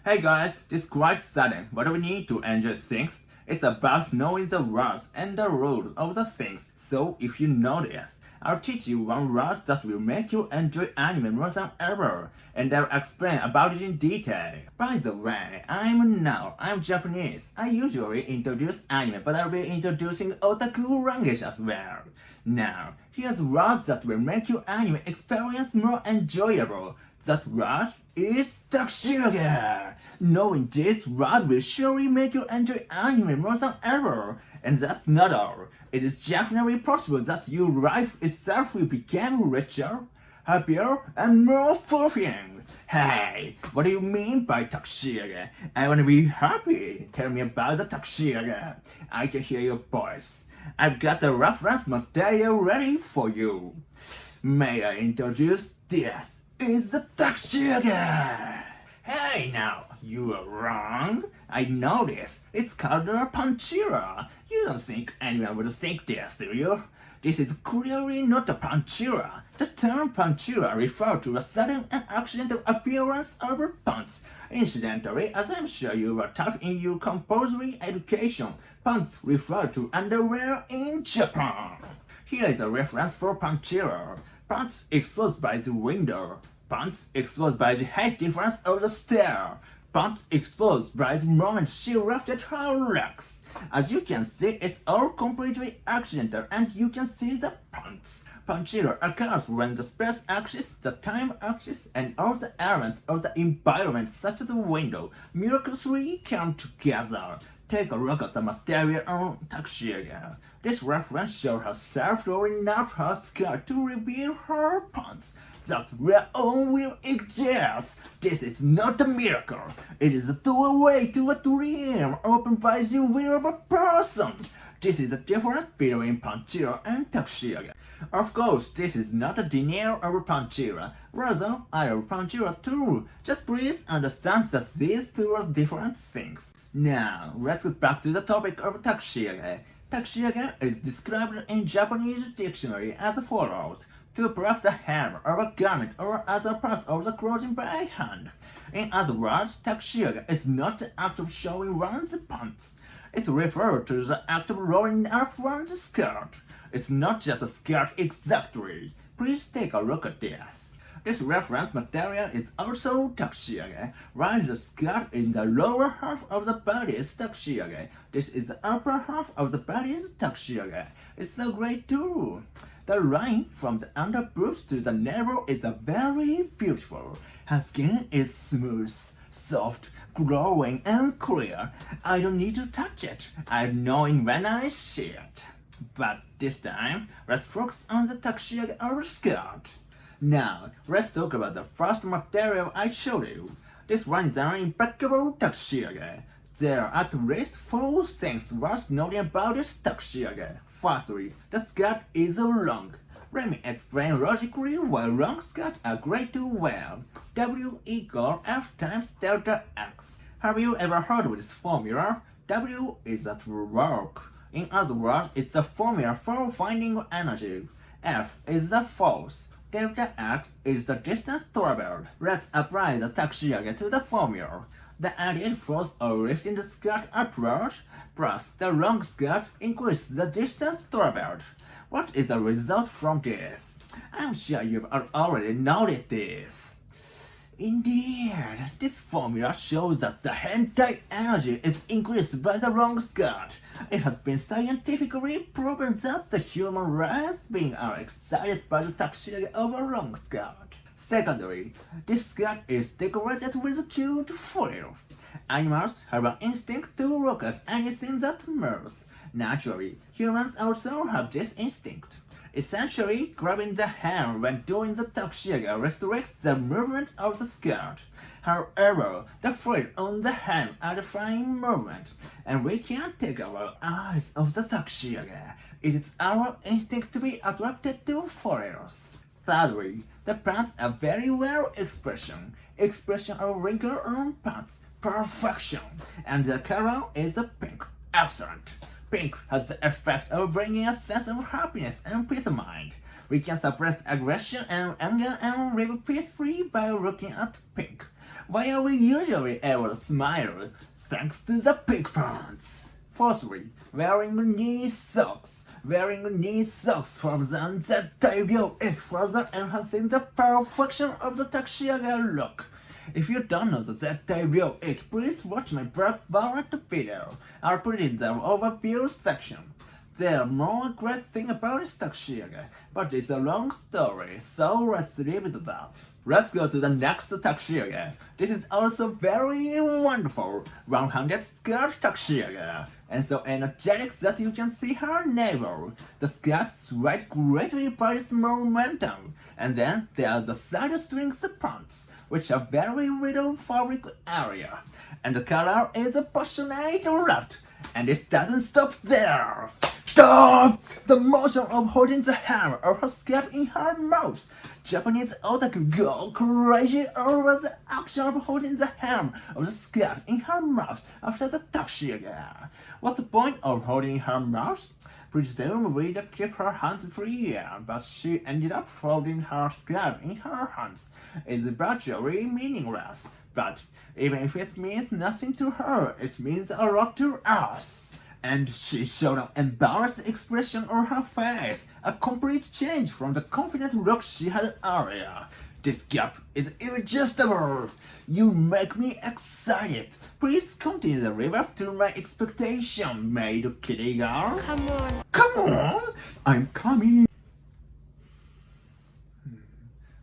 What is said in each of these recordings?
Hey guys, this is quite sudden, but we need to enjoy things. It's about knowing the rules and the rules of the things. So if you know this, I'll teach you one rule that will make you enjoy anime more than ever, and I'll explain about it in detail. By the way, I'm Japanese. I usually introduce anime, but I'll be introducing otaku language as well. Now, here's rules that will make your anime experience more enjoyable. That word is Takushiage! Knowing this word will surely make you enjoy anime more than ever. And that's not all. It is definitely possible that your life itself will become richer, happier, and more fulfilling. Hey, what do you mean by Takushiage? I wanna be happy. Tell me about the Takushiage. I can hear your voice. I've got the reference material ready for you. May I introduce this? Is the Takushiage! Hey now, you are wrong. I know this. It's called a Panchira. You don't think anyone would think this, do you? This is clearly not a Panchira. The term Panchira refers to a sudden and accidental appearance of a pants. Incidentally, as I'm sure you were taught in your compulsory education, pants refer to underwear in Japan. Here is a reference for Panchira. Pants exposed by the window. Pants exposed by the height difference of the stair. Pants exposed by the moment she lifted her legs. As you can see, it's all completely accidental and you can see the pants. Panchira occurs when the space axis, the time axis, and all the elements of the environment such as the window miraculously come together. Take a look at the material on Takushiage. This reference shows herself rolling up her skirt to reveal her pants. That's where all will exist. This is not a miracle. It is a doorway to a dream opened by the will of a person. This is the difference between Panchira and Takushiage. Of course, this is not a denial of Panchira. Rather, I love Panchira too. Just please understand that these two are different things. Now, let's get back to the topic of Takushiage. Takushiage is described in Japanese dictionary as follows: to press the hem of a garment or other part of the clothing by hand. In other words, Takushiage is not the act of showing one's pants. It refers to the act of rolling up one's skirt. It's not just a skirt exactly. Please take a look at this. This reference material is also Takushiage, while the skirt in the lower half of the body is Takushiage. This is the upper half of the body is Takushiage. It's so great too. The line from the underboots to the navel is very beautiful. Her skin is smooth, soft, glowing, and clear. I don't need to touch it. I know it when I see it. But this time, let's focus on the Takushiage over skirt. Now, let's talk about the first material I showed you. This one is an impeccable Takushiage. There are at least 4 things worth noting about this Takushiage. Firstly, the skirt is long. Let me explain logically why long skirts are great to wear. W equals F times delta X. Have you ever heard of this formula? W is at work. In other words, it's a formula for finding energy. F is the force. Delta X is the distance traveled. Let's apply the Takushiage to the formula. The added force of lifting the skirt upward plus the long skirt increases the distance traveled. What is the result from this? I'm sure you've already noticed this. Indeed, this formula shows that the hentai energy is increased by the long skirt. It has been scientifically proven that the human race beings are excited by the Takushiage over long skirt. Secondly, this skirt is decorated with cute frills. Animals have an instinct to look at anything that moves. Naturally, humans also have this instinct. Essentially, grabbing the hem when doing the Takushiage restricts the movement of the skirt. However, the frills on the hem are the flying movement, and we can't take our eyes off the Takushiage. It is our instinct to be attracted to frills. Thirdly, the pants are very well expression of wrinkle on pants, perfection, and the color is a pink. Excellent. Pink has the effect of bringing a sense of happiness and peace of mind. We can suppress aggression and anger and live peacefully by looking at pink. Why are we usually able to smile? Thanks to the pig pants. Fourthly, wearing knee socks. Wearing knee socks from the Takushiage further enhancing the perfection of the Takushiage look. If you don't know the Takushiage, please watch my background video. I'll put it in the overview section. There are more great things about this Takushiage, but it's a long story, so let's leave it at that. Let's go to the next Takushiage. This is also very wonderful, 100 skirt Takushiage, and so energetic that you can see her navel. The skirt sweat greatly by its momentum, and then there are the side strings pants, which are very little fabric area, and the color is a passionate red, and it doesn't stop there. Stop! The motion of holding the hem of her skirt in her mouth. Japanese otaku go crazy over the action of holding the hem of the skirt in her mouth after the Takushiage. What's the point of holding her mouth? Presumably to keep her hands free, but she ended up holding her skirt in her hands. It's virtually meaningless, but even if it means nothing to her, it means a lot to us. And she showed an embarrassed expression on her face, a complete change from the confident look she had earlier. This gap is irresistible. You make me excited. Please continue to live up to my expectation, maid kitty girl. Come on. Come on! I'm coming.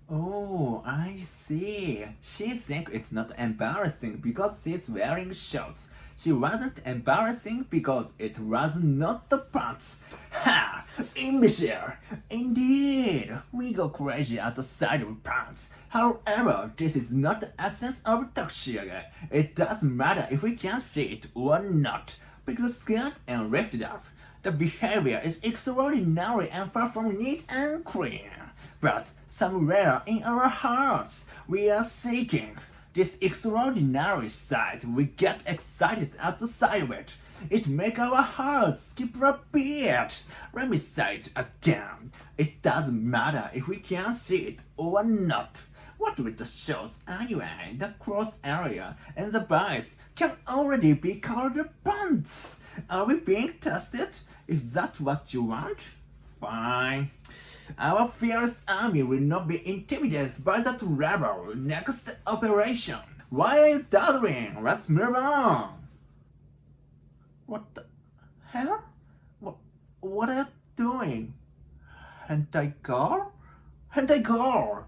Oh, I see. She thinks it's not embarrassing because she's wearing shorts. She wasn't embarrassing because it was not the pants. Ha! Imbecile! Indeed, we go crazy at the sight of pants. However, this is not the essence of Takushiage. It doesn't matter if we can see it or not, because the skirt and lift it up. The behavior is extraordinary and far from neat and clean. But somewhere in our hearts, we are seeking this extraordinary sight. We get excited at the sight of it. It makes our hearts skip a beat. Let me say it again. It doesn't matter if we can see it or not. What with the shorts anyway, the cross area and the bias can already be called pants. Are we being tested? Is that what you want? Fine. Our fierce army will not be intimidated by that rebel. Next operation. Why are you doubting? Let's move on. What the hell? What are you doing? Hentai girl? Hentai girl!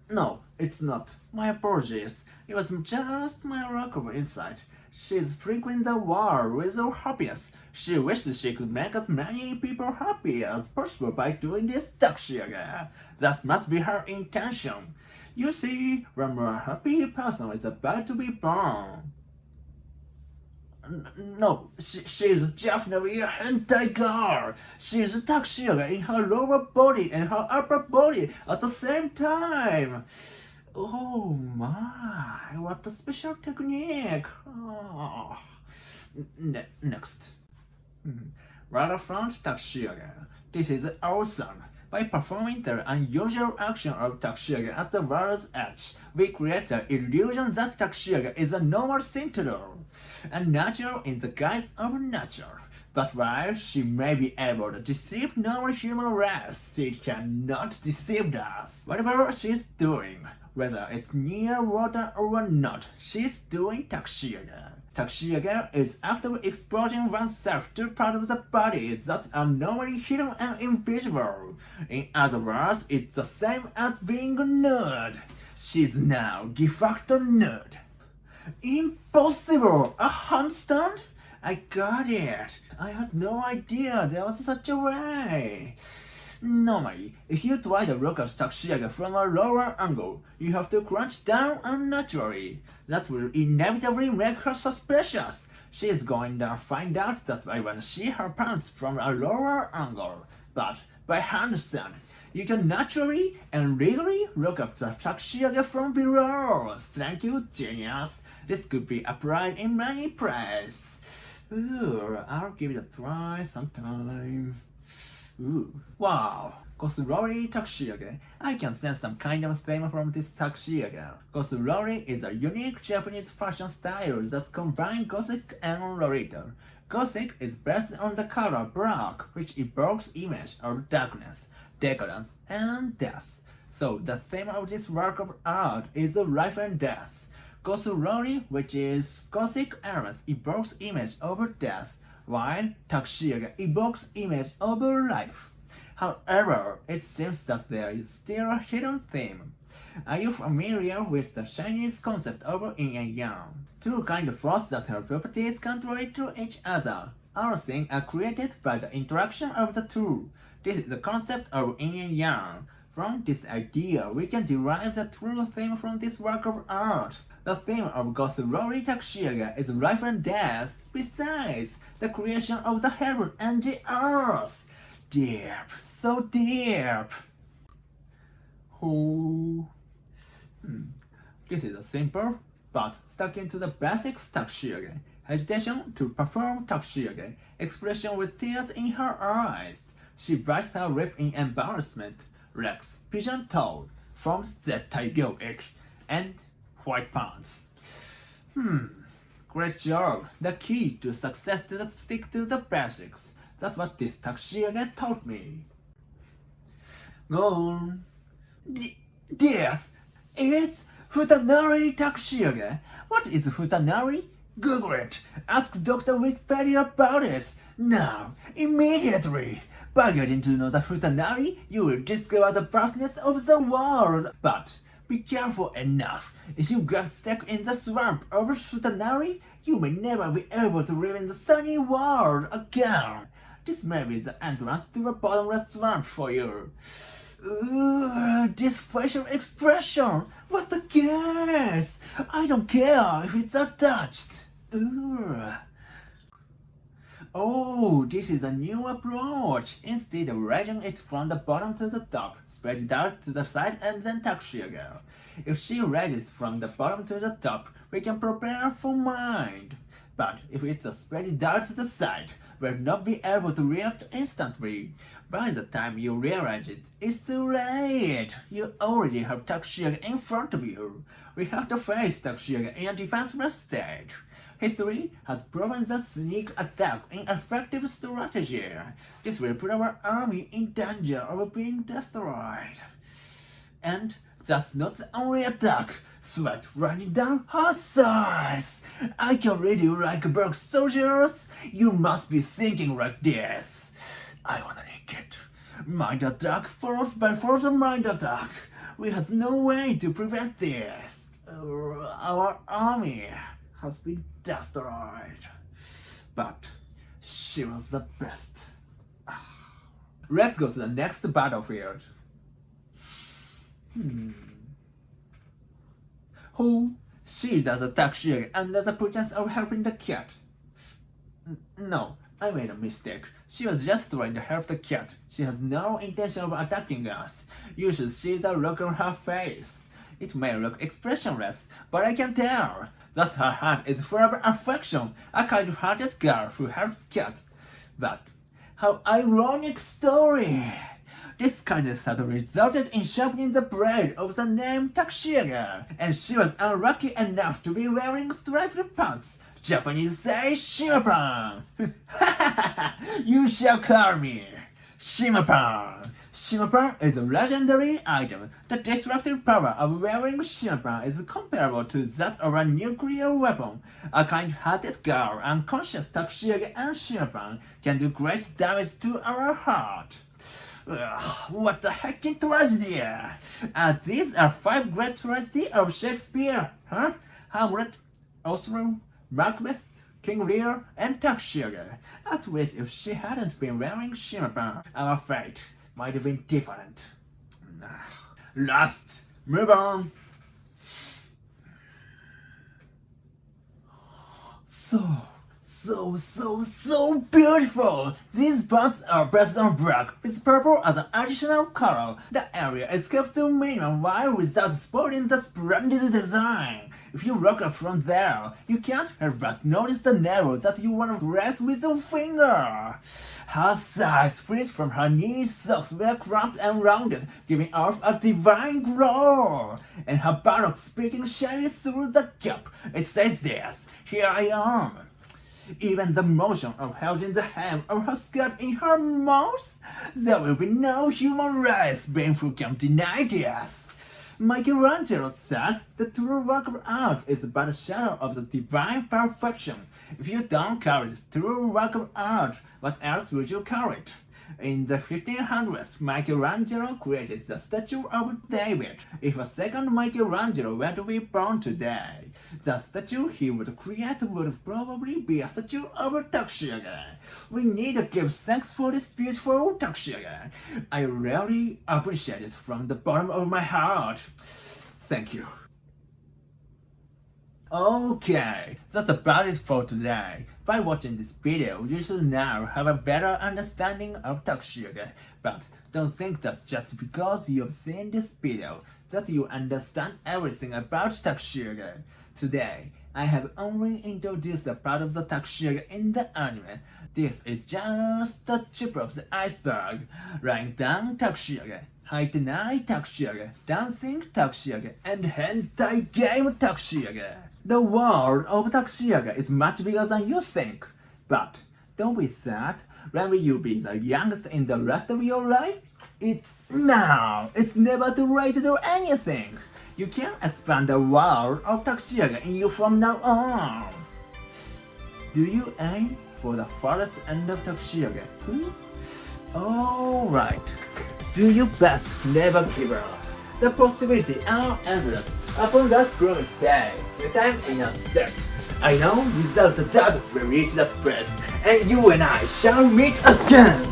No, it's not. My apologies. It was just my lack of insight. She's frequenting the world with her happiness. She wished she could make as many people happy as possible by doing this Takushiage. That must be her intention. You see, when a happy person is about to be born. No, she's definitely a hentai girl. She's a Takushiage in her lower body and her upper body at the same time. Oh my, what a special technique. Oh. Next. Waterfront Takushiage. This is awesome. By performing the unusual action of Takushiage at the world's edge, we create the illusion that Takushiage is a normal thing to do, and natural in the guise of nature. But while she may be able to deceive normal human race, she cannot deceive us. Whatever she's doing, whether it's near water or not, she's doing Takushiage. Takushiage is actively exposing oneself to parts of the body that are normally hidden and invisible. In other words, it's the same as being nude. She's now de facto nude. Impossible! A handstand? I got it. I had no idea there was such a way. Normally, if you try to look at Takushiage from a lower angle, you have to crunch down unnaturally. That will inevitably make her suspicious. She is going to find out that I want to see her pants from a lower angle. But by handstand, you can naturally and legally look at the Takushiage from below. Thank you, genius. This could be applied in many places. Ooh, I'll give it a try sometime. Ooh. Wow, Rory Takushiage. I can sense some kind of theme from this Takushiage. Rory is a unique Japanese fashion style that combines Gothic and Lolita. Gothic is based on the color black, which evokes image of darkness, decadence, and death. So the theme of this work of art is life and death. Rory, which is Gothic elements, evokes image of death, while Takushiage evokes image of life. However, it seems that there is still a hidden theme. Are you familiar with the Chinese concept of yin and yang? Two kind of forces that have properties contrary to each other. All things are created by the interaction of the two. This is the concept of yin and yang. From this idea, we can derive the true theme from this work of art. The theme of Rory Takushiage is life and death, besides the creation of the heaven and the earth. Deep, so deep. This is a simple but stuck into the basics Takushiage. Hesitation to perform Takushiage. Expression with tears in her eyes. She bites her lip in embarrassment. Legs pigeon toed, forms that tiger egg, and white pants. Great job. The key to success is to stick to the basics. That's what this Takushiage taught me. Go. This is Futanari Takushiage. What is Futanari? Google it. Ask Dr. Wikipedia about it. Now, immediately. By getting to know the Futanari, you will discover the vastness of the world. But be careful enough. If you get stuck in the swamp of Futanari, you may never be able to live in the sunny world again. This may be the entrance to a bottomless swamp for you. This facial expression! What a guess! I don't care if it's attached. Oh, this is a new approach. Instead of raising it from the bottom to the top, spread it out to the side and then Takushiage. If she raises from the bottom to the top, we can prepare for mind. But if it's a spread it out to the side, we'll not be able to react instantly. By the time you realize it, it's too late. You already have Takushiage in front of you. We have to face Takushiage in a defenseless state. History has proven that sneak attack an effective strategy. This will put our army in danger of being destroyed. And that's not the only attack. Sweat running down her thighs. I can read you like broke soldiers. You must be thinking like this. I wanna nick it. Mind attack followed by further mind attack. We have no way to prevent this. Our army has been destroyed. But she was the best. Let's go to the next battlefield. Who? She does attack Takushiage under the pretense of helping the cat. No, I made a mistake. She was just trying to help the cat. She has no intention of attacking us. You should see the look on her face. It may look expressionless, but I can tell that her heart is full of affection, a kind-hearted girl who helps cats. But how ironic story! This kindness had resulted in sharpening the blade of the name Takushiage, and she was unlucky enough to be wearing striped pants. Japanese say shimapan. You shall call me shimapan. Shimapan is a legendary item. The destructive power of wearing shimapan is comparable to that of a nuclear weapon. A kind-hearted girl, unconscious Takushiage and shimapan can do great damage to our heart. What the heckin' tragedy! These are 5 great tragedies of Shakespeare, huh? Hamlet, Othello, Macbeth, King Lear, and Takushiage. At least if she hadn't been wearing shimapan, our fate might have been different. Last, move on. So beautiful! These pants are based on black, with purple as an additional color. The area is kept to minimum while without spoiling the splendid design. If you look up from there, you can't help but notice the narrow that you want to rest with your finger. Her thighs freed from her knees, socks were cramped and rounded, giving off a divine glow. And her buttocks speaking shiny through the gap. It says this, here I am. Even the motion of holding the hem of her skirt in her mouth, there will be no human race being who can deny this. Michelangelo said the true work of art is but a shadow of the divine perfection. If you don't carry this true work of art, what else would you carry it? In the 1500s, Michelangelo created the statue of David. If a second Michelangelo were to be born today, the statue he would create would probably be a statue of Takushiage. We need to give thanks for this beautiful Takushiage. I really appreciate it from the bottom of my heart. Thank you. Okay, that's about it for today. By watching this video, you should now have a better understanding of Takushiage. But don't think that's just because you've seen this video that you understand everything about Takushiage. Today, I have only introduced a part of the Takushiage in the anime. This is just the tip of the iceberg. Writing down Takushiage, Hentai Takushiage, Dancing Takushiage, and Hentai Game Takushiage. The world of Takushiage is much bigger than you think. But don't be sad. When will you be the youngest in the rest of your life? It's now. It's never too late to do anything. You can expand the world of Takushiage in you from now on. Do you aim for the farthest end of Takushiage too? Alright. Do your best, never give up. The possibilities are endless. Upon that promised day, the time in a sec. I know without a doubt we'll reach that place, and you and I shall meet again.